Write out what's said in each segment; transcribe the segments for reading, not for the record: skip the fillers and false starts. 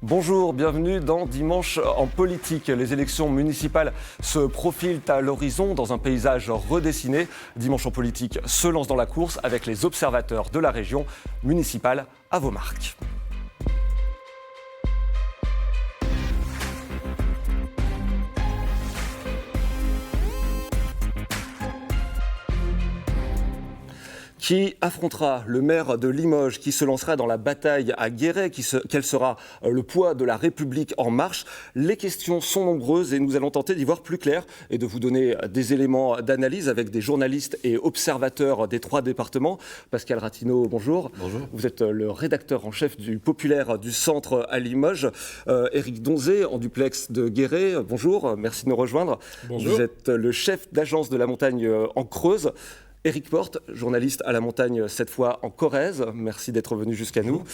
Bonjour, bienvenue dans Dimanche en politique. Les élections municipales se profilent à l'horizon dans un paysage redessiné. Dimanche en politique se lance dans la course avec les observateurs de la région municipale. À vos marques. Qui affrontera le maire de Limoges, qui se lancera dans la bataille à Guéret, quel sera le poids de la République en marche? Les questions sont nombreuses et nous allons tenter d'y voir plus clair et de vous donner des éléments d'analyse avec des journalistes et observateurs des 3 départements. Pascal Ratino, bonjour. Bonjour. Vous êtes le rédacteur en chef du Populaire du Centre à Limoges. Éric Donzé, en duplex de Guéret, bonjour, merci de nous rejoindre. Bonjour. Vous êtes le chef d'agence de la montagne en Creuse. Éric Porte, journaliste à la montagne, cette fois en Corrèze. Merci d'être venu jusqu'à nous.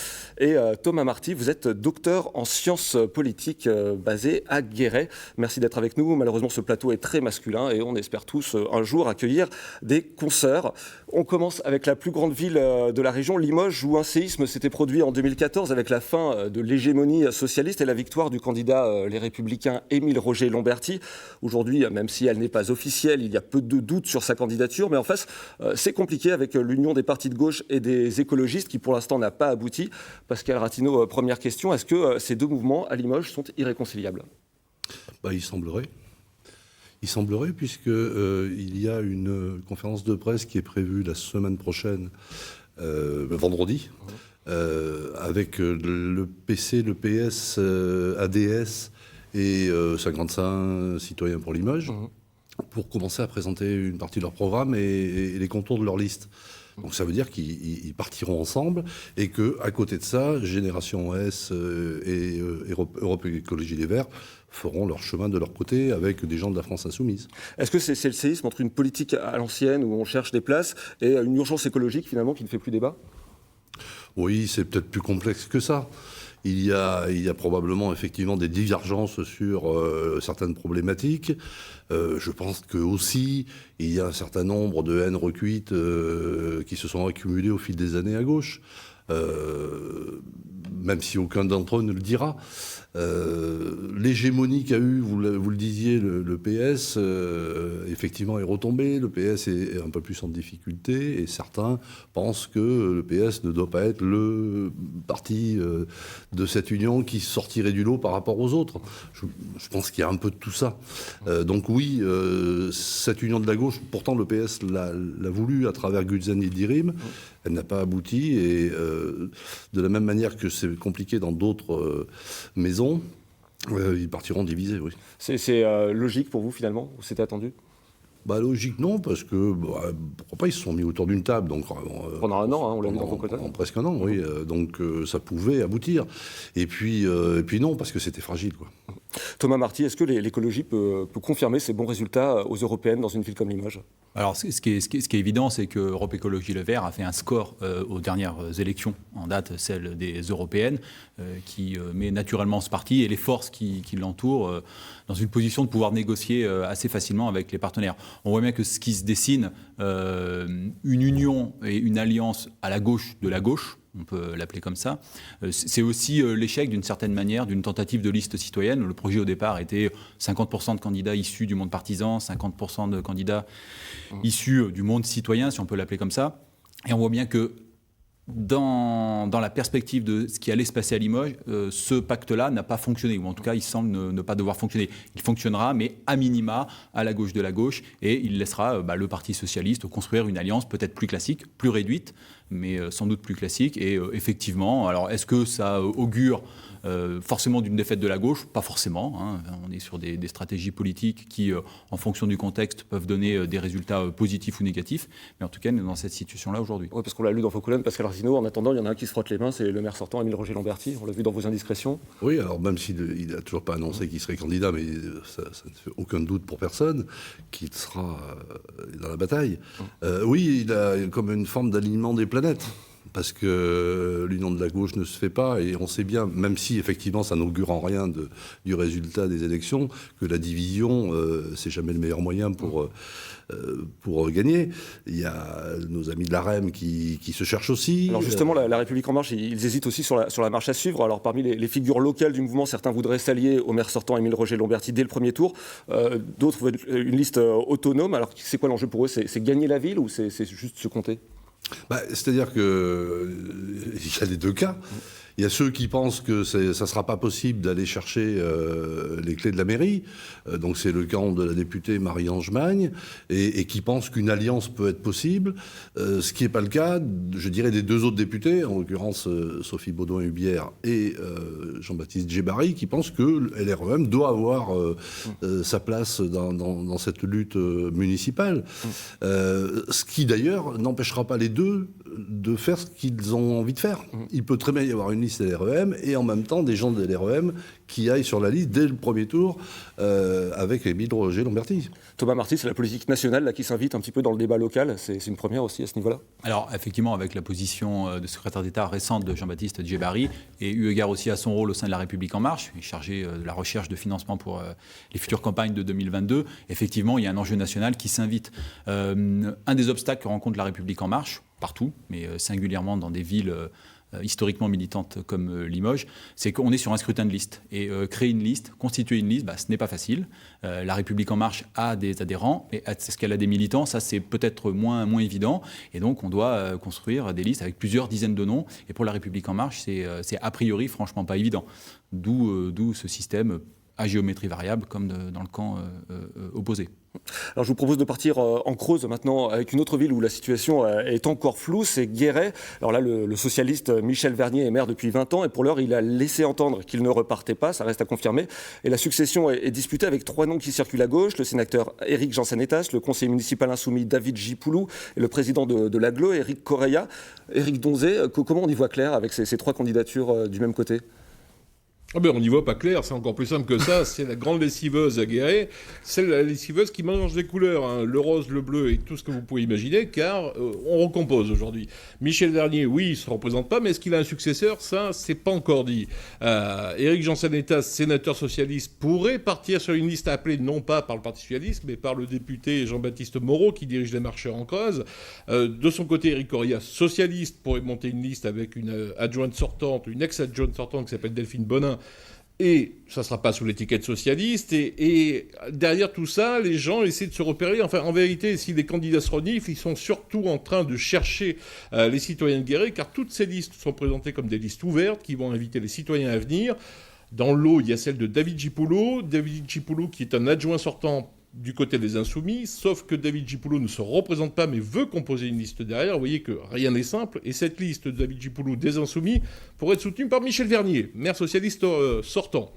Et Thomas Marty, vous êtes docteur en sciences politiques basé à Guéret. Merci d'être avec nous. Malheureusement, ce plateau est très masculin et on espère tous un jour accueillir des consoeurs. On commence avec la plus grande ville de la région, Limoges, où un séisme s'était produit en 2014 avec la fin de l'hégémonie socialiste et la victoire du candidat Les Républicains Émile Roger Lamberty. Aujourd'hui, même si elle n'est pas officielle, il y a peu de doutes sur sa candidature, mais en face, c'est compliqué avec l'union des partis de gauche et des écologistes qui, pour l'instant, n'a pas abouti. Pascal Ratino, première question, est-ce que ces 2 mouvements à Limoges sont irréconciliables ? Il semblerait. Il semblerait, puisqu'il y a une conférence de presse qui est prévue la semaine prochaine, vendredi, avec le PC, le PS, ADS et 55 citoyens pour Limoges. Pour commencer à présenter une partie de leur programme et les contours de leur liste. Donc ça veut dire qu'ils partiront ensemble et qu'à côté de ça, Génération S et Europe Écologie Les Verts feront leur chemin de leur côté avec des gens de la France Insoumise. Est-ce que c'est le séisme entre une politique à l'ancienne où on cherche des places et une urgence écologique finalement qui ne fait plus débat ? Oui, c'est peut-être plus complexe que ça. Il y a probablement effectivement des divergences sur certaines problématiques. Je pense que aussi il y a un certain nombre de haines recuites qui se sont accumulées au fil des années à gauche. Même si aucun d'entre eux ne le dira. L'hégémonie qu'a eu, vous le disiez, le PS, effectivement est retombé. Le PS est un peu plus en difficulté et certains pensent que le PS ne doit pas être le parti de cette union qui sortirait du lot par rapport aux autres. Je pense qu'il y a un peu de tout ça. Donc oui, cette union de la gauche, pourtant le PS l'a voulu à travers Gülsen Yildirim. Elle n'a pas abouti et de la même manière que c'est compliqué dans d'autres maisons, ils partiront divisés, oui. C'est logique pour vous finalement, ou c'était attendu ? Logique non, parce que pourquoi pas, ils se sont mis autour d'une table. Donc, pendant un an, on l'a vu dans Cocotte. En presque un an, oui. Donc ça pouvait aboutir. Et puis non, parce que c'était fragile, quoi. Thomas Marty, est-ce que l'écologie peut confirmer ses bons résultats aux européennes dans une ville comme Limoges ? Alors, ce qui est évident, c'est que Europe Écologie Les Verts a fait un score aux dernières élections en date, celle des européennes, qui met naturellement ce parti et les forces qui l'entourent dans une position de pouvoir négocier assez facilement avec les partenaires. On voit bien que ce qui se dessine, une union et une alliance à la gauche de la gauche, on peut l'appeler comme ça. C'est aussi l'échec, d'une certaine manière, d'une tentative de liste citoyenne. Le projet, au départ, était 50% de candidats issus du monde partisan, 50% de candidats issus du monde citoyen, si on peut l'appeler comme ça. Et on voit bien que dans la perspective de ce qui allait se passer à Limoges, ce pacte-là n'a pas fonctionné, ou en tout cas, il semble ne pas devoir fonctionner. Il fonctionnera, mais à minima, à la gauche de la gauche, et il laissera le Parti socialiste construire une alliance peut-être plus classique, plus réduite, mais sans doute plus classique. Et effectivement, alors est-ce que ça augure forcément d'une défaite de la gauche? Pas forcément. Hein. On est sur des stratégies politiques qui, en fonction du contexte, peuvent donner des résultats positifs ou négatifs. Mais en tout cas, on est dans cette situation-là aujourd'hui. Oui, parce qu'on l'a lu dans vos colonnes, Pascal Ratino. En attendant, il y en a un qui se frotte les mains, c'est le maire sortant, Émile Roger Lamberty. On l'a vu dans vos indiscrétions. Oui, alors même s'il n'a toujours pas annoncé qu'il serait candidat, mais ça ne fait aucun doute pour personne qu'il sera dans la bataille. Oui, il a comme une forme d'alignement des planètes. parce que l'union de la gauche ne se fait pas, et on sait bien, même si effectivement ça n'augure en rien du résultat des élections, que la division, c'est jamais le meilleur moyen pour gagner. Il y a nos amis de la REM qui se cherchent aussi. Alors justement, la République En Marche, ils hésitent aussi sur la marche à suivre. Alors parmi les figures locales du mouvement, certains voudraient s'allier au maire sortant Émile Roger-Lamberty dès le premier tour. D'autres veulent une liste autonome. Alors c'est quoi l'enjeu pour eux? C'est gagner la ville ou c'est juste se compter? C'est-à-dire qu'il y a les deux cas. Il y a ceux qui pensent que ça ne sera pas possible d'aller chercher les clés de la mairie. Donc c'est le camp de la députée Marie-Ange Magne, et qui pensent qu'une alliance peut être possible. Ce qui n'est pas le cas, je dirais, des deux autres députés, en l'occurrence Sophie Baudouin-Hubière et Jean-Baptiste Djebari, qui pensent que LREM doit avoir sa place dans cette lutte municipale. Ce qui d'ailleurs n'empêchera pas les deux de faire ce qu'ils ont envie de faire. Il peut très bien y avoir une liste LREM et en même temps des gens de LREM qui aillent sur la liste dès le premier tour avec Émile Roger-Lamberty. Thomas Marty, c'est la politique nationale là, qui s'invite un petit peu dans le débat local. C'est une première aussi à ce niveau-là. Alors effectivement, avec la position de secrétaire d'État récente de Jean-Baptiste Djebari, et eu égard aussi à son rôle au sein de la République En Marche, il est chargé de la recherche de financement pour les futures campagnes de 2022, effectivement, il y a un enjeu national qui s'invite. Un des obstacles que rencontre la République En Marche, partout, mais singulièrement dans des villes historiquement militantes comme Limoges, c'est qu'on est sur un scrutin de liste. Et créer une liste, constituer une liste, ce n'est pas facile. La République En Marche a des adhérents, mais est-ce qu'elle a des militants? Ça, c'est peut-être moins évident. Et donc, on doit construire des listes avec plusieurs dizaines de noms. Et pour la République En Marche, c'est a priori franchement pas évident. D'où ce système à géométrie variable, comme dans le camp opposé. Alors je vous propose de partir en Creuse maintenant avec une autre ville où la situation est encore floue, c'est Guéret. Alors là, le socialiste Michel Vernier est maire depuis 20 ans et pour l'heure, il a laissé entendre qu'il ne repartait pas, ça reste à confirmer. Et la succession est disputée avec trois noms qui circulent à gauche, le sénateur Éric Jansanetas, le conseiller municipal insoumis David Gipoulou et le président de l'Aglo, Éric Correia. Éric Donzé, comment on y voit clair avec ces trois candidatures du même côté ? On n'y voit pas clair, c'est encore plus simple que ça. C'est la grande lessiveuse à Guéret, c'est la lessiveuse qui mélange les couleurs, hein, le rose, le bleu et tout ce que vous pouvez imaginer, car on recompose aujourd'hui. Michel Vernier, oui, il ne se représente pas, mais est-ce qu'il a un successeur? Ça, c'est pas encore dit. Éric Jansanetas, sénateur socialiste, pourrait partir sur une liste appelée non pas par le Parti socialiste, mais par le député Jean-Baptiste Moreau, qui dirige les marcheurs en Creuse. De son côté, Éric Correia, socialiste, pourrait monter une liste avec une adjointe sortante, une ex-adjointe sortante qui s'appelle Delphine Bonin. Et ça ne sera pas sous l'étiquette socialiste. Et derrière tout ça, les gens essaient de se repérer. Enfin, en vérité, si les candidats se reniflent, ils sont surtout en train de chercher les citoyens de Guéret, car toutes ces listes sont présentées comme des listes ouvertes qui vont inviter les citoyens à venir. Dans le lot, il y a celle de David Gipoulou. David Gipoulou, qui est un adjoint sortant du côté des Insoumis, sauf que David Gipoulou ne se représente pas, mais veut composer une liste derrière. Vous voyez que rien n'est simple. Et cette liste de David Gipoulou des Insoumis pourrait être soutenue par Michel Vernier, maire socialiste sortant.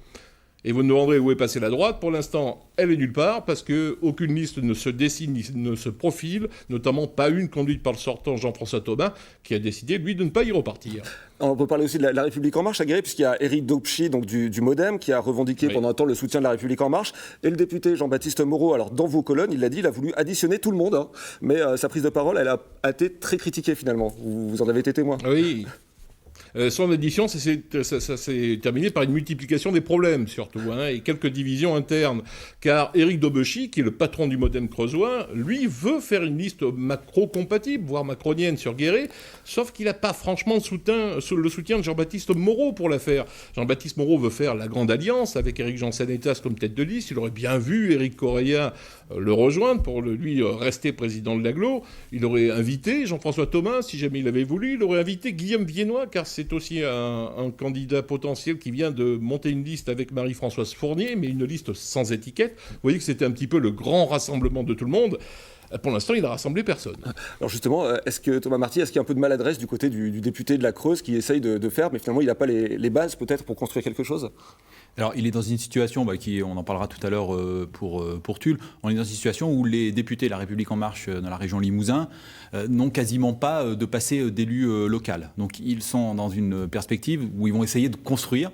Et vous me demanderez où est passée la droite. Pour l'instant, elle est nulle part, parce qu'aucune liste ne se dessine ni ne se profile, notamment pas une conduite par le sortant Jean-François Tobin, qui a décidé, lui, de ne pas y repartir. On peut parler aussi de la République En Marche à Guéret, puisqu'il y a Éric Daupchy, donc du MoDem, qui a revendiqué pendant un temps le soutien de la République En Marche, et le député Jean-Baptiste Moreau. Alors, dans vos colonnes, il l'a dit, il a voulu additionner tout le monde, hein, mais sa prise de parole, elle a été très critiquée finalement. Vous en avez été témoin. Oui. Son addition, ça s'est terminé par une multiplication des problèmes, surtout, hein, et quelques divisions internes. Car Éric Daupchy, qui est le patron du MoDem creusois, lui veut faire une liste macro-compatible, voire macronienne sur Guéret, sauf qu'il n'a pas franchement le soutien de Jean-Baptiste Moreau pour la faire. Jean-Baptiste Moreau veut faire la grande alliance avec Éric Jansanetas comme tête de liste. Il aurait bien vu Éric Correia le rejoindre pour lui rester président de l'Aglo. Il aurait invité Jean-François Tobin, si jamais il avait voulu. Il aurait invité Guillaume Viennois, car c'est aussi un candidat potentiel qui vient de monter une liste avec Marie-Françoise Fournier, mais une liste sans étiquette. Vous voyez que c'était un petit peu le grand rassemblement de tout le monde. Pour l'instant, il n'a rassemblé personne. Alors justement, Thomas Marty, est-ce qu'il y a un peu de maladresse du côté du député de la Creuse qui essaye de faire, mais finalement il n'a pas les bases peut-être pour construire quelque chose ? Alors, il est dans une situation, on en parlera tout à l'heure pour Tulle, on est dans une situation où les députés La République En Marche dans la région Limousin n'ont quasiment pas de passé d'élu local. Donc, ils sont dans une perspective où ils vont essayer de construire,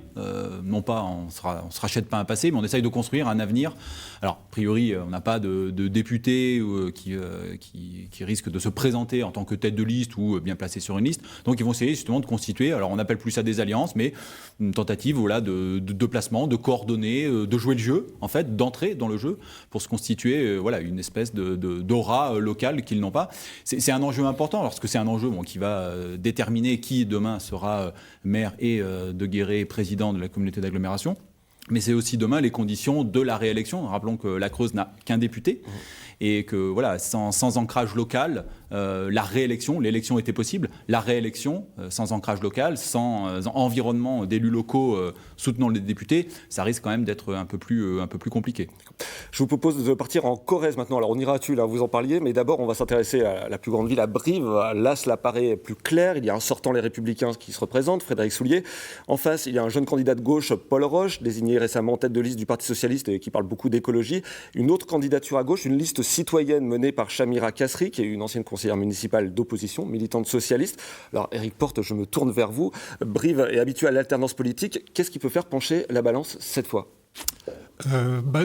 non pas on se rachète pas un passé, mais on essaye de construire un avenir. Alors, a priori, on n'a pas de députés qui risquent de se présenter en tant que tête de liste ou bien placé sur une liste. Donc, ils vont essayer justement de constituer, alors on n'appelle plus ça des alliances, mais une tentative de placement, de coordonner, de jouer le jeu, en fait, d'entrer dans le jeu pour se constituer une espèce d'aura locale qu'ils n'ont pas. C'est un enjeu important, parce que c'est un enjeu qui va déterminer qui demain sera maire et de Guéret président de la communauté d'agglomération. Mais c'est aussi demain les conditions de la réélection. Rappelons que la Creuse n'a qu'un député et que sans ancrage local, l'élection était possible. La réélection, sans ancrage local, sans environnement d'élus locaux soutenant les députés, ça risque quand même d'être un peu plus compliqué. Je vous propose de partir en Corrèze maintenant. Alors on ira à Tulle, vous en parliez, mais d'abord on va s'intéresser à la plus grande ville, à Brive. Là, cela paraît plus clair. Il y a un sortant Les Républicains qui se représente, Frédéric Soulier. En face, il y a un jeune candidat de gauche, Paul Roche, désigné récemment tête de liste du Parti Socialiste et qui parle beaucoup d'écologie. Une autre candidature à gauche, une liste citoyenne menée par Chamira Kassri, qui est une ancienne conseillère municipale d'opposition, militante socialiste. Alors Éric Porte, je me tourne vers vous. Brive est habitué à l'alternance politique. Qu'est-ce qui peut faire pencher la balance cette fois ?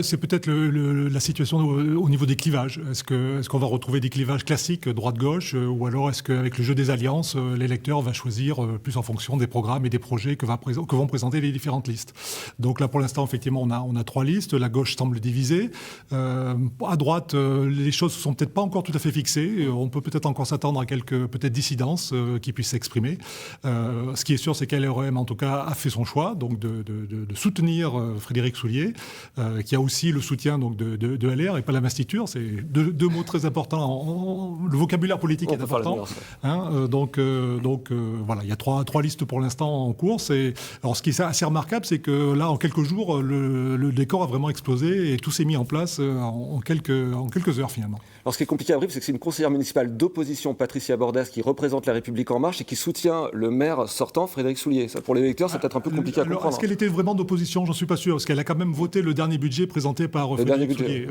C'est peut-être la situation au niveau des clivages. Est-ce qu'on va retrouver des clivages classiques droite-gauche ou alors est-ce qu'avec le jeu des alliances, l'électeur va choisir plus en fonction des programmes et des projets que vont présenter les différentes listes. Donc là, pour l'instant, effectivement, on a 3 listes. La gauche semble divisée. À droite, les choses ne sont peut-être pas encore tout à fait fixées. On peut peut-être encore s'attendre à quelques peut-être dissidences qui puissent s'exprimer. Ce qui est sûr, c'est qu'LREM, en tout cas, a fait son choix donc de soutenir Frédéric Soulier. Qui a aussi le soutien donc, de LR et pas la investiture. C'est deux mots très importants. Le vocabulaire politique est important. Voilà, il y a trois listes pour l'instant en course. Alors, ce qui est assez remarquable, c'est que là, en quelques jours, le décor a vraiment explosé et tout s'est mis en place en quelques heures finalement. Alors, ce qui est compliqué à Brive, c'est que c'est une conseillère municipale d'opposition, Patricia Bordas, qui représente La République En Marche et qui soutient le maire sortant, Frédéric Soulier. Ça, pour les électeurs, c'est peut-être un peu compliqué à comprendre. Est-ce qu'elle était vraiment d'opposition ? J'en suis pas sûr, parce qu'elle a quand même voté le dernier budget présenté par Frédéric Soulier.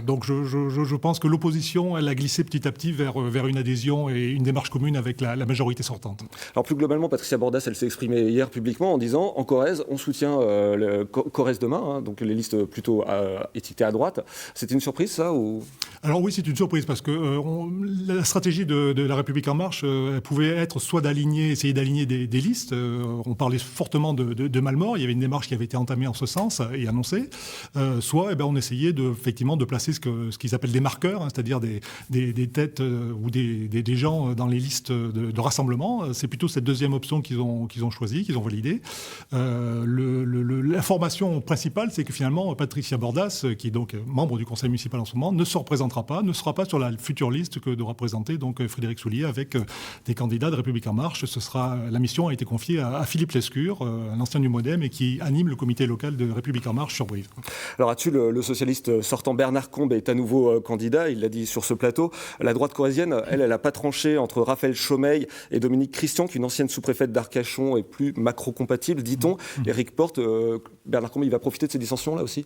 Donc je pense que l'opposition, elle a glissé petit à petit vers une adhésion et une démarche commune avec la majorité sortante. Alors plus globalement, Patricia Bordas, elle s'est exprimée hier publiquement en disant en Corrèze, on soutient Corrèze demain, donc les listes plutôt étiquetées à droite. C'était une surprise ça ou... Alors oui, c'est une surprise parce que la stratégie de La République En Marche elle pouvait être soit essayer d'aligner des listes. On parlait fortement de Malmort. Il y avait une démarche qui avait été entamée en ce sens et annoncée. Soit on essayait effectivement de placer ce qu'ils appellent des marqueurs, c'est-à-dire des têtes ou des gens dans les listes de rassemblement. C'est plutôt cette deuxième option qu'ils ont choisie, qu'ils ont validée. L'information principale, c'est que finalement, Patricia Bordas, qui est donc membre du conseil municipal en ce moment, ne sera pas sur la future liste que devra présenter donc Frédéric Soulier avec des candidats de République En Marche. La mission a été confiée à Philippe Lescure, un ancien du MoDem et qui anime le comité local de République En Marche sur Brive. Alors à Tulle, le socialiste sortant Bernard Combe est à nouveau candidat, il l'a dit sur ce plateau. La droite corrézienne, elle n'a pas tranché entre Raphaël Chaumeil et Dominique Christian, qui est une ancienne sous-préfète d'Arcachon et plus macro-compatible, dit-on. Éric Porte, Bernard Combe, il va profiter de ces dissensions là aussi ?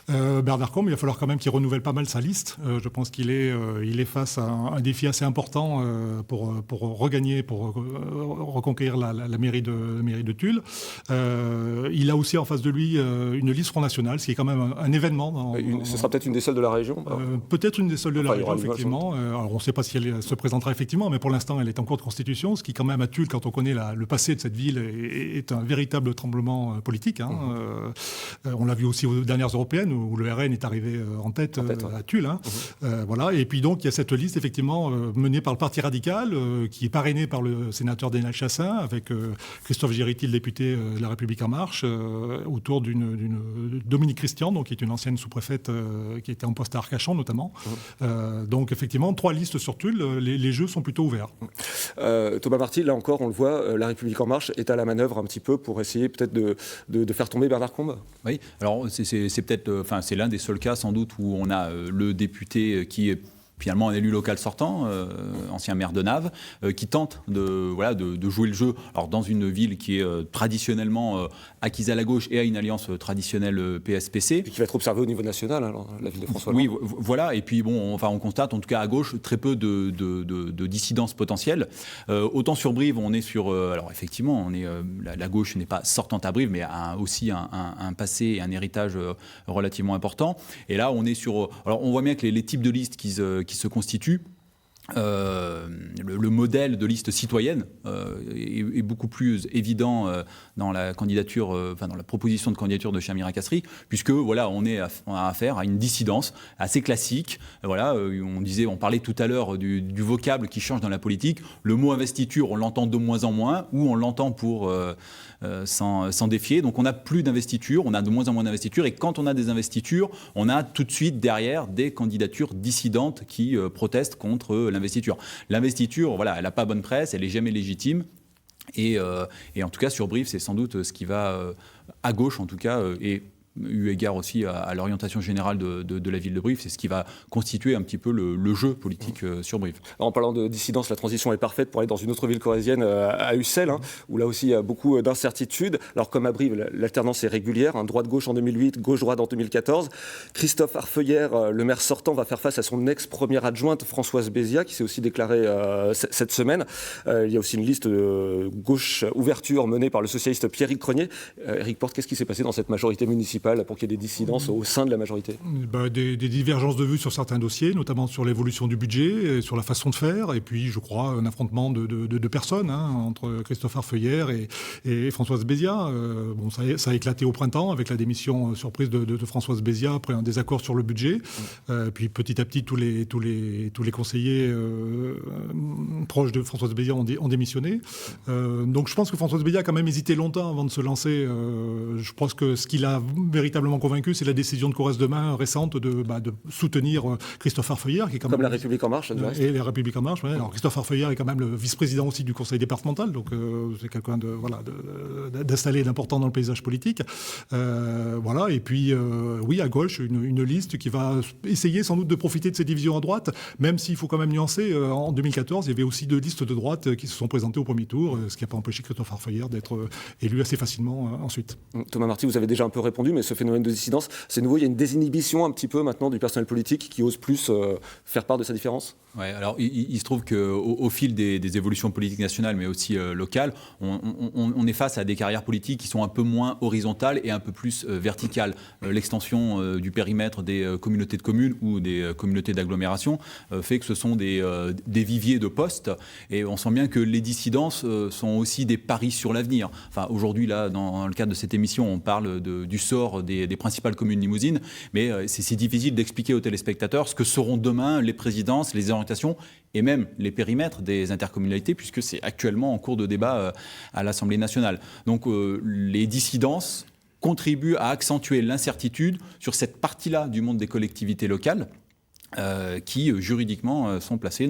Bernard Combe, il va falloir quand même qu'il renouvelle pas mal sa liste. Je pense qu'il est face à un défi assez important pour reconquérir la mairie de Tulle. Il a aussi en face de lui une liste Front National, ce qui est quand même un événement. Ce sera peut-être une des seules de la région peut-être une des seules de la région, effectivement. Alors on ne sait pas si elle se présentera effectivement, mais pour l'instant, elle est en cours de constitution, ce qui quand même à Tulle, quand on connaît le passé de cette ville, est un véritable tremblement politique. On l'a vu aussi aux dernières européennes, où le RN est arrivé en tête à Tulle. Voilà. Et puis donc, il y a cette liste, effectivement, menée par le Parti radical, qui est parrainée par le sénateur Dénal Chassin, avec Christophe Géryty, le député de La République En Marche, autour d'une Dominique Christian, donc, qui est une ancienne sous-préfète qui était en poste à Arcachon, notamment. Donc, effectivement, 3 listes sur Tulle. Les jeux sont plutôt ouverts. Thomas Marty, là encore, on le voit, La République En Marche est à la manœuvre un petit peu pour essayer peut-être de faire tomber Bernard Combe. Oui, alors c'est peut-être... c'est l'un des seuls cas sans doute où on a le député qui est finalement un élu local sortant, ancien maire de Naves, qui tente de jouer le jeu. Alors dans une ville qui est traditionnellement acquise à la gauche et à une alliance traditionnelle PS-PC. Et qui va être observée au niveau national, alors, la ville de François Hollande. Oui, voilà. Et puis bon, on constate, en tout cas à gauche, très peu de dissidence potentielle. Autant sur Brive, on est sur... alors effectivement, la gauche n'est pas sortante à Brive, mais a aussi un passé et un héritage relativement important. Et là, on est sur... Alors on voit bien que les types de listes qui se constituent, le modèle de liste citoyenne est beaucoup plus évident dans la candidature, dans la proposition de candidature de Chamira Casserie, puisque voilà, on a affaire à une dissidence assez classique. Voilà, on parlait tout à l'heure du vocable qui change dans la politique. Le mot investiture, on l'entend de moins en moins, ou on l'entend pour s'en défier. Donc on n'a plus d'investiture, on a de moins en moins d'investitures, et quand on a des investitures, on a tout de suite derrière des candidatures dissidentes qui protestent contre l'investiture. L'investiture, voilà, elle n'a pas bonne presse, elle n'est jamais légitime. Et en tout cas, sur Brive, c'est sans doute ce qui va, à gauche en tout cas, et eu égard aussi à l'orientation générale de la ville de Brive, c'est ce qui va constituer un petit peu le jeu politique sur Brive. Alors, en parlant de dissidence, la transition est parfaite pour aller dans une autre ville corrézienne, à Ussel, où là aussi il y a beaucoup d'incertitudes. Alors comme à Brive, l'alternance est régulière, droite-gauche en 2008, gauche-droite en 2014. Christophe Arfeuillère, le maire sortant, va faire face à son ex-première adjointe Françoise Bézia, qui s'est aussi déclarée cette semaine. Il y a aussi une liste de gauche ouverture menée par le socialiste Pierrick Crenier. Éric Porte, qu'est-ce qui s'est passé dans cette majorité municipale pour qu'il y ait des dissidences au sein de la majorité? Des divergences de vues sur certains dossiers, notamment sur l'évolution du budget, sur la façon de faire, et puis je crois un affrontement de personnes entre Christophe Arfeuillère et Françoise Bézia. Ça a éclaté au printemps avec la démission surprise de Françoise Bézia après un désaccord sur le budget. Puis petit à petit, tous les conseillers proches de Françoise Bézia ont démissionné. Donc je pense que Françoise Bézia a quand même hésité longtemps avant de se lancer. Je pense que ce qu'il a véritablement convaincu, c'est la décision de Corrèze Demain récente de soutenir Christophe Arfeuillère, qui est quand même... Comme la République En Marche, et la République En Marche, ouais. Alors Christophe Arfeuillère est quand même le vice-président aussi du conseil départemental, donc c'est quelqu'un d'installé, d'important dans le paysage politique. Voilà, et puis oui, à gauche, une liste qui va essayer sans doute de profiter de ces divisions à droite, même s'il faut quand même nuancer, en 2014, il y avait aussi 2 listes de droite qui se sont présentées au premier tour, ce qui n'a pas empêché Christophe Arfeuillère d'être élu assez facilement ensuite. Thomas Marty, vous avez déjà un peu répondu, mais ce phénomène de dissidence, c'est nouveau, il y a une désinhibition un petit peu maintenant du personnel politique qui ose plus faire part de sa différence? Ouais, alors il se trouve qu'au fil des évolutions politiques nationales, mais aussi locales, on est face à des carrières politiques qui sont un peu moins horizontales et un peu plus verticales. L'extension du périmètre des communautés de communes ou des communautés d'agglomération fait que ce sont des viviers de postes, et on sent bien que les dissidences sont aussi des paris sur l'avenir. Enfin, aujourd'hui, là, dans le cadre de cette émission, on parle du sort des principales communes limousines, mais c'est difficile d'expliquer aux téléspectateurs ce que seront demain les présidences, les orientations et même les périmètres des intercommunalités, puisque c'est actuellement en cours de débat à l'Assemblée nationale. Donc les dissidences contribuent à accentuer l'incertitude sur cette partie-là du monde des collectivités locales, qui juridiquement sont placés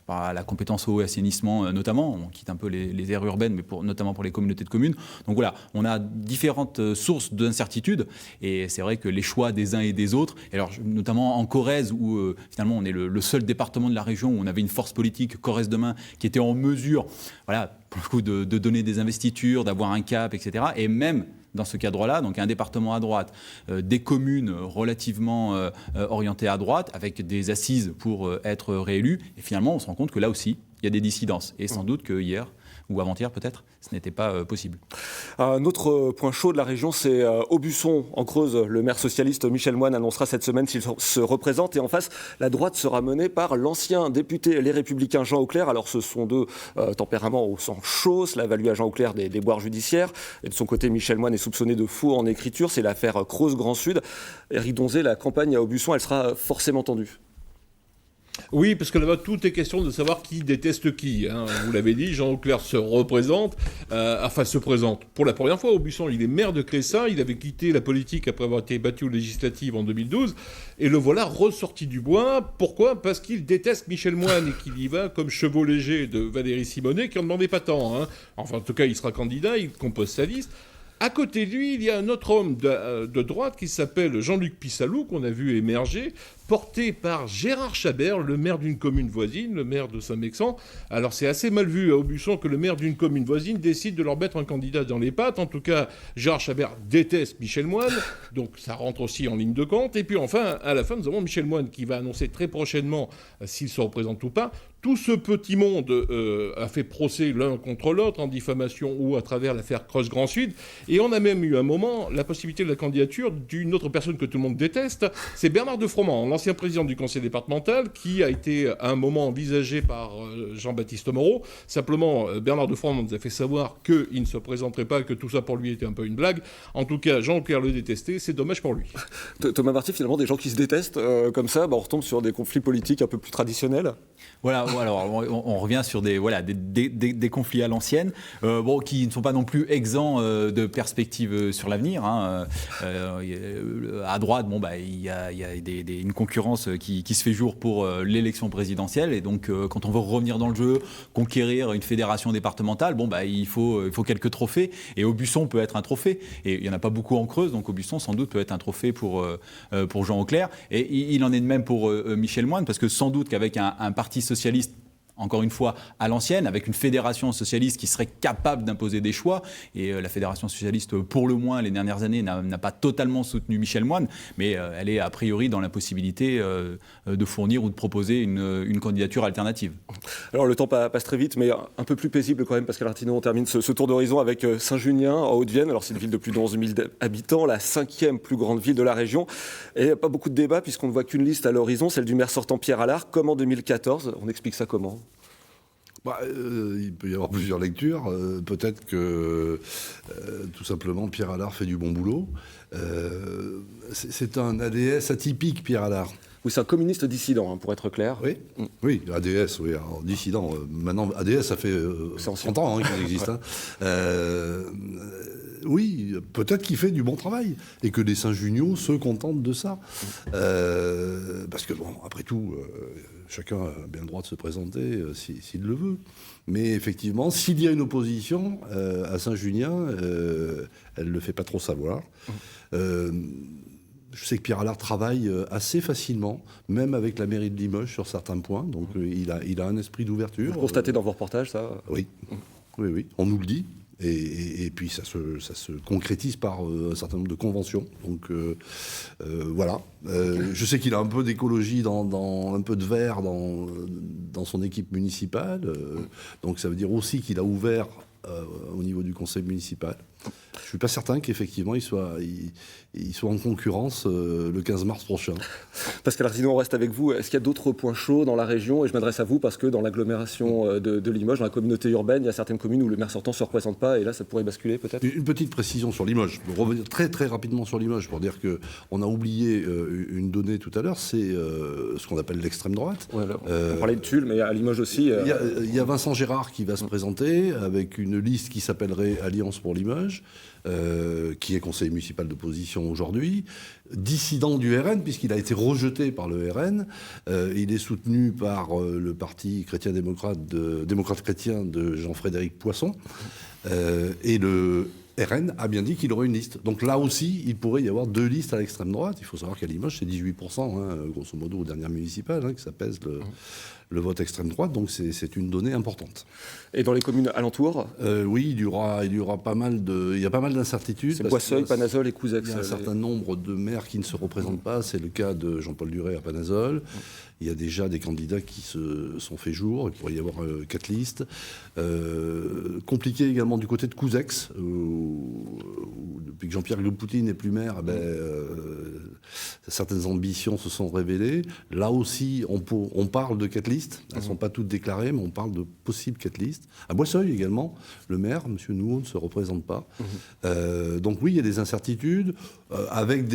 par la compétence eau et assainissement notamment. On quitte un peu les aires urbaines, mais notamment pour les communautés de communes. Donc voilà, on a différentes sources d'incertitude, et c'est vrai que les choix des uns et des autres, et alors notamment en Corrèze, où finalement on est le seul département de la région où on avait une force politique, Corrèze Demain, qui était en mesure, voilà, pour le coup, de donner des investitures, d'avoir un cap, etc. Et même dans ce cadre-là, donc un département à droite, des communes relativement orientées à droite, avec des assises pour être réélus. Et finalement, on se rend compte que là aussi, il y a des dissidences. Et sans doute que hier, ou avant-hier peut-être, ce n'était pas possible. Un autre point chaud de la région, c'est Aubusson, en Creuse. Le maire socialiste Michel Moine annoncera cette semaine s'il se représente. Et en face, la droite sera menée par l'ancien député Les Républicains Jean Auclair. Alors ce sont 2 tempéraments au sang chaud. Cela a valu à Jean Auclair des déboires judiciaires. Et de son côté, Michel Moine est soupçonné de faux en écriture. C'est l'affaire Creuse Grand Sud. Éric Donzé, la campagne à Aubusson, elle sera forcément tendue. Oui, parce que là-bas, tout est question de savoir qui déteste qui. Vous l'avez dit, Jean Auclair se représente, se présente pour la première fois. Aubusson, il est maire de Cressin, il avait quitté la politique après avoir été battu aux législatives en 2012, et le voilà ressorti du bois. Pourquoi ? Parce qu'il déteste Michel Moine et qu'il y va comme chevau léger de Valérie Simonet, qui en demandait pas tant. Enfin, en tout cas, il sera candidat, il compose sa liste. À côté de lui, il y a un autre homme de droite qui s'appelle Jean-Luc Pissalou, qu'on a vu émerger, porté par Gérard Chabert, le maire d'une commune voisine, le maire de Saint-Mexan. Alors c'est assez mal vu à Aubusson que le maire d'une commune voisine décide de leur mettre un candidat dans les pattes. En tout cas, Gérard Chabert déteste Michel Moine, donc ça rentre aussi en ligne de compte. Et puis enfin, à la fin, nous avons Michel Moine qui va annoncer très prochainement s'il se représente ou pas. Tout ce petit monde a fait procès l'un contre l'autre en diffamation ou à travers l'affaire Creuse-Grand Sud. Et on a même eu un moment la possibilité de la candidature d'une autre personne que tout le monde déteste, c'est Bernard de Froment, l'ancien président du conseil départemental, qui a été à un moment envisagé par Jean-Baptiste Moreau. Simplement, Bernard de Froment nous a fait savoir qu'il ne se présenterait pas, que tout ça pour lui était un peu une blague. En tout cas, Jean-Pierre le détestait, c'est dommage pour lui. Thomas Marty, finalement, des gens qui se détestent comme ça, on retombe sur des conflits politiques un peu plus traditionnels. Voilà, alors on revient sur des conflits à l'ancienne, qui ne sont pas non plus exempts de perspectives sur l'avenir. Hein. À droite, il y a une concurrence qui se fait jour pour l'élection présidentielle, et donc quand on veut revenir dans le jeu, conquérir une fédération départementale, il faut quelques trophées, et Aubusson peut être un trophée, et il n'y en a pas beaucoup en Creuse, donc Aubusson sans doute peut être un trophée pour Jean Auclair, et il en est de même pour Michel Moine, parce que sans doute qu'avec un parti socialiste, encore une fois, à l'ancienne, avec une fédération socialiste qui serait capable d'imposer des choix. Et la fédération socialiste, pour le moins, les dernières années, n'a pas totalement soutenu Michel Moine, mais elle est a priori dans l'impossibilité de fournir ou de proposer une candidature alternative. Alors le temps passe très vite, mais un peu plus paisible quand même, Pascal Artino. On termine ce tour d'horizon avec Saint-Junien, en Haute-Vienne. Alors c'est une ville de plus de 11 000 habitants, la 5e plus grande ville de la région. Et pas beaucoup de débats, puisqu'on ne voit qu'une liste à l'horizon, celle du maire sortant Pierre Allard, comme en 2014. On explique ça comment ? Il peut y avoir plusieurs lectures. Peut-être que tout simplement Pierre Allard fait du bon boulot. C'est un ADS atypique, Pierre Allard. Oui, c'est un communiste dissident, pour être clair. Oui, oui, ADS, oui, alors, dissident. Maintenant, ADS, ça fait 30 ans qu'il existe. Oui, peut-être qu'il fait du bon travail et que les Saint-Juniaux se contentent de ça. Parce que, après tout, chacun a bien le droit de se présenter s'il le veut. Mais effectivement, s'il y a une opposition à Saint-Junien, elle ne le fait pas trop savoir. Je sais que Pierre Allard travaille assez facilement, même avec la mairie de Limoges sur certains points. Donc il a un esprit d'ouverture. Vous constatez dans vos reportages ça ? Oui, on nous le dit. Et puis ça se concrétise par un certain nombre de conventions. Donc voilà. Je sais qu'il a un peu d'écologie, un peu de vert dans son équipe municipale. Donc ça veut dire aussi qu'il a ouvert au niveau du conseil municipal. Je ne suis pas certain qu'effectivement il soit en concurrence le 15 mars prochain. Pascal Artino, on reste avec vous. Est-ce qu'il y a d'autres points chauds dans la région ? Et je m'adresse à vous parce que dans l'agglomération de Limoges, dans la communauté urbaine, il y a certaines communes où le maire sortant ne se représente pas, et là ça pourrait basculer peut-être ? Une petite précision sur Limoges. Pour revenir très très rapidement sur Limoges, pour dire qu'on a oublié une donnée tout à l'heure, c'est ce qu'on appelle l'extrême droite. Ouais, on parlait de Tulle, mais à Limoges aussi. Il y a Vincent Gérard qui va se présenter avec une liste qui s'appellerait Alliance pour Limoges. Qui est conseiller municipal d'opposition aujourd'hui, dissident du RN, puisqu'il a été rejeté par le RN. Il est soutenu par le parti démocrate-chrétien de Jean-Frédéric Poisson. Et le RN a bien dit qu'il aurait une liste. Donc là aussi, il pourrait y avoir 2 listes à l'extrême droite. Il faut savoir qu'à Limoges, c'est 18%, grosso modo, aux dernières municipales, que ça pèse le vote extrême droite, donc c'est une donnée importante. Et dans les communes alentours ? Oui, il y a pas mal d'incertitudes. C'est Boisseuil, Panazol et Couzex. Il y a un certain nombre de maires qui ne se représentent pas. C'est le cas de Jean-Paul Duret à Panazol. Il y a déjà des candidats qui se sont fait jour. Il pourrait y avoir 4 listes. Compliqué également du côté de Couzex, où depuis que Jean-Pierre Glopouty n'est plus maire, certaines ambitions se sont révélées. Là aussi, on parle de 4 listes. Elles ne sont pas toutes déclarées, mais on parle de possibles 4 listes. À Boisseuil également, le maire, M. Nouveau, ne se représente pas. Donc oui, il y a des incertitudes, avec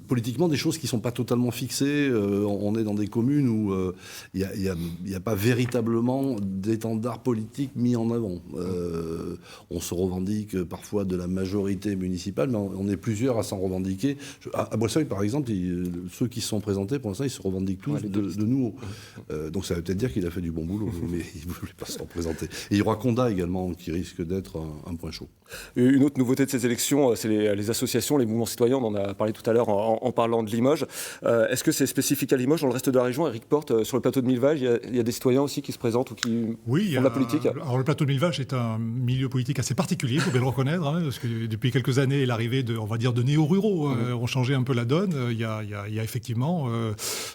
politiquement des choses qui ne sont pas totalement fixées. On est dans des communes où il n'y a pas véritablement d'étendard politique mis en avant. On se revendique parfois de la majorité municipale, mais on est plusieurs à s'en revendiquer. À Boisseuil, par exemple, ceux qui se sont présentés, pour l'instant, ils se revendiquent tous de Nouveau. Donc ça veut peut-être dire qu'il a fait du bon boulot, mais il ne voulait pas se représenter. Et il y aura Condat également, qui risque d'être un point chaud. Une autre nouveauté de ces élections, c'est les associations, les mouvements citoyens. On en a parlé tout à l'heure en parlant de Limoges. Est-ce que c'est spécifique à Limoges? Dans le reste de la région, Éric Porte, sur le plateau de Millevaches, il y a des citoyens aussi qui se présentent ou qui font de la politique? Alors le plateau de Millevaches est un milieu politique assez particulier, il faut bien le reconnaître, parce que depuis quelques années, l'arrivée de, on va dire, de néo-ruraux ont changé un peu la donne. Il y a effectivement,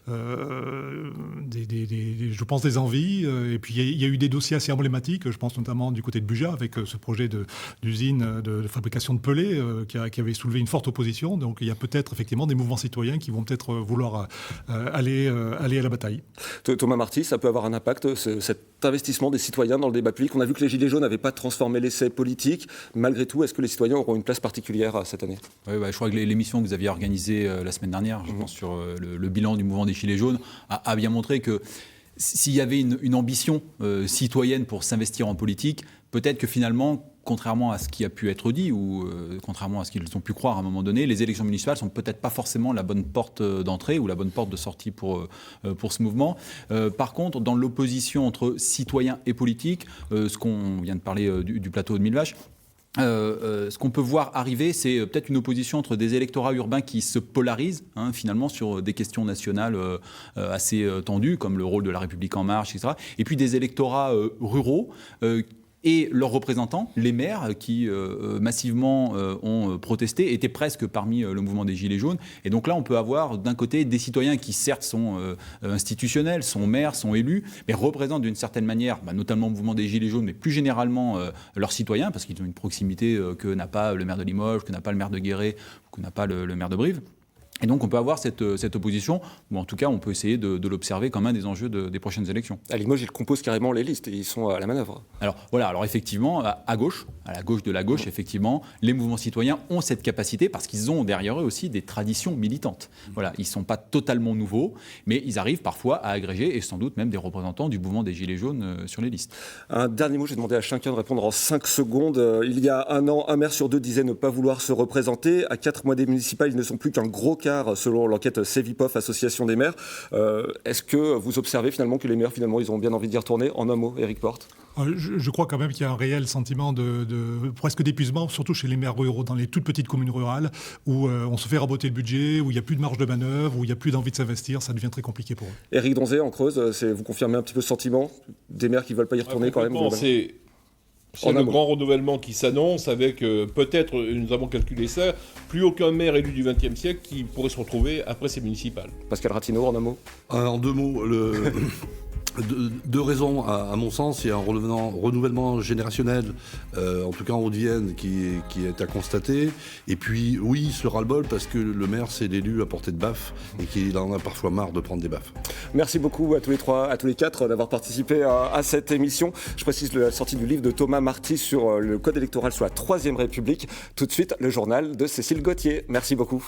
je pense, des envies. Et puis il y a eu des dossiers assez emblématiques. Je pense notamment du côté de Buja, avec ce projet d'usine de fabrication de pellets qui avait soulevé une forte opposition. Donc il y a peut-être effectivement des mouvements citoyens qui vont peut-être vouloir aller à la bataille. Thomas Marty, ça peut avoir un impact, cet investissement des citoyens dans le débat public? On a vu que les Gilets jaunes n'avaient pas transformé l'essai politique. Malgré tout, est-ce que les citoyens auront une place particulière cette année? Oui, je crois que l'émission que vous aviez organisée la semaine dernière, je pense, sur le bilan du mouvement des Gilets jaunes, a bien montré que s'il y avait une ambition citoyenne pour s'investir en politique, peut-être que finalement, contrairement à ce qui a pu être dit ou contrairement à ce qu'ils ont pu croire à un moment donné, les élections municipales sont peut-être pas forcément la bonne porte d'entrée ou la bonne porte de sortie pour ce mouvement. Par contre, dans l'opposition entre citoyens et politiques, ce qu'on vient de parler du plateau de Millevaches, ce qu'on peut voir arriver, c'est peut-être une opposition entre des électorats urbains qui se polarisent finalement sur des questions nationales assez tendues, comme le rôle de La République En Marche, etc. Et puis des électorats ruraux et leurs représentants, les maires, qui massivement ont protesté, étaient presque parmi le mouvement des Gilets jaunes. Et donc là, on peut avoir d'un côté des citoyens qui certes sont institutionnels, sont maires, sont élus, mais représentent d'une certaine manière, notamment le mouvement des Gilets jaunes, mais plus généralement leurs citoyens, parce qu'ils ont une proximité que n'a pas le maire de Limoges, que n'a pas le maire de Guéret, que n'a pas le maire de Brive. Et donc on peut avoir cette opposition, ou en tout cas on peut essayer de l'observer comme un des enjeux des prochaines élections. À Limoges, ils composent carrément les listes, ils sont à la manœuvre. Alors voilà, effectivement, à gauche, à la gauche de la gauche, effectivement, les mouvements citoyens ont cette capacité parce qu'ils ont derrière eux aussi des traditions militantes. Voilà, ils ne sont pas totalement nouveaux, mais ils arrivent parfois à agréger, et sans doute même des représentants du mouvement des Gilets jaunes sur les listes. Un dernier mot, j'ai demandé à chacun de répondre en 5 secondes. Il y a un an, un maire sur deux disait ne pas vouloir se représenter. À 4 mois des municipales, ils ne sont plus qu'un gros quart selon l'enquête Cevipof, Association des maires. Est-ce que vous observez finalement que les maires, finalement, ils ont bien envie d'y retourner? En un mot, Éric Porte. Je crois quand même qu'il y a un réel sentiment de presque d'épuisement, surtout chez les maires ruraux, dans les toutes petites communes rurales, où on se fait raboter le budget, où il n'y a plus de marge de manœuvre, où il n'y a plus d'envie de s'investir, ça devient très compliqué pour eux. Éric Donzé, en Creuse, vous confirmez un petit peu ce sentiment des maires qui ne veulent pas y retourner quand même? C'est le grand renouvellement qui s'annonce avec, peut-être, nous avons calculé ça, plus aucun maire élu du XXe siècle qui pourrait se retrouver après ces municipales. Pascal Ratinot, en un mot? En 2 mots, deux raisons, à mon sens. Il y a un renouvellement générationnel, en tout cas en Haute-Vienne, qui est à constater. Et puis, oui, ce ras-le-bol, parce que le maire, c'est l'élu à portée de baffe et qu'il en a parfois marre de prendre des baffes. Merci beaucoup à tous les 3, à tous les 4 d'avoir participé à cette émission. Je précise la sortie du livre de Thomas Marty sur le code électoral sous la Troisième République. Tout de suite, le journal de Cécile Gauthier. Merci beaucoup.